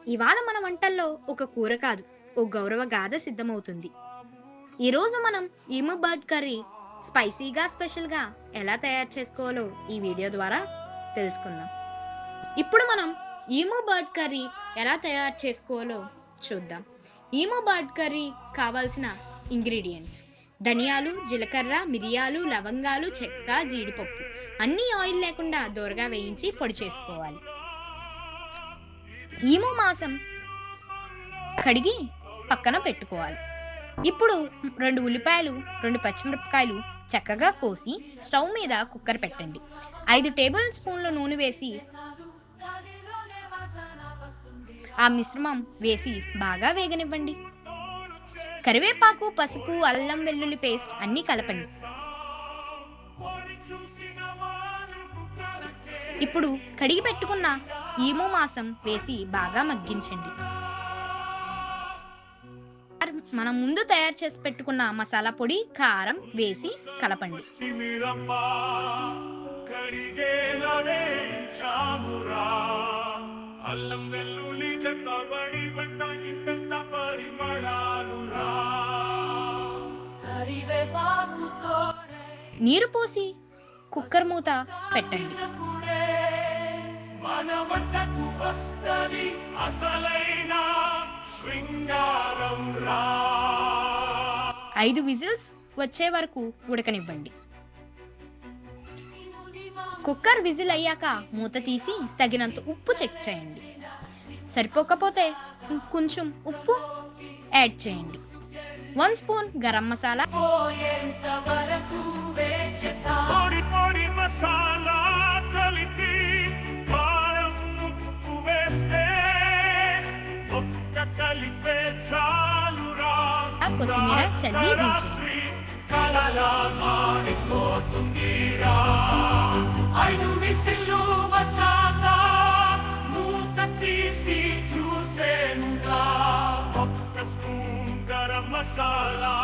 ఇవాళ మన వంటల్లో ఒక కూర కాదు, ఓ గౌరవ గాథ సిద్ధమవుతుంది. ఈరోజు మనం ఈము బర్డ్ కర్రీ స్పైసీగా, స్పెషల్గా ఎలా తయారు చేసుకోవాలో ఈ వీడియో ద్వారా తెలుసుకుందాం. ఇప్పుడు మనం ఈము బర్డ్ కర్రీ ఎలా తయారు చేసుకోవాలో చూద్దాం. ఈము బర్డ్ కర్రీ కావాల్సిన ఇంగ్రీడియంట్స్: ధనియాలు, జీలకర్ర, మిరియాలు, లవంగాలు, చెక్క, జీడిపప్పు అన్నీ ఆయిల్ లేకుండా దోరగా వేయించి పొడి చేసుకోవాలి. ఈము మాంసం కడిగి పక్కన పెట్టుకోవాలి. ఇప్పుడు 2 ఉల్లిపాయలు, 2 పచ్చిమిరపకాయలు చక్కగా కోసి స్టవ్ మీద కుక్కర్ పెట్టండి. 5 టేబుల్ స్పూన్ల నూనె వేసి ఆ మిశ్రమం వేసి బాగా వేగనివ్వండి. కరివేపాకు, పసుపు, అల్లం వెల్లుల్లి పేస్ట్ అన్నీ కలపండి. ఇప్పుడు కడిగి పెట్టుకున్న ఈము మాంసం వేసి బాగా మగ్గించండి. మనం ముందు తయారు చేసి పెట్టుకున్న మసాలా పొడి, కారం వేసి కలపండి. నీరు పోసి కుక్కర్ మూత పెట్టండి. 5 విజిల్స్ వచ్చే వరకు ఉడకనివ్వండి. కుక్కర్ విజిల్ అయ్యాక మూత తీసి తగినంత ఉప్పు చెక్ చేయండి. సరిపోకపోతే కొంచెం ఉప్పు యాడ్ చేయండి. 1 స్పూన్ గరం మసాలా, కొత్తిమీర చల్లి దించేయండి. మసాలా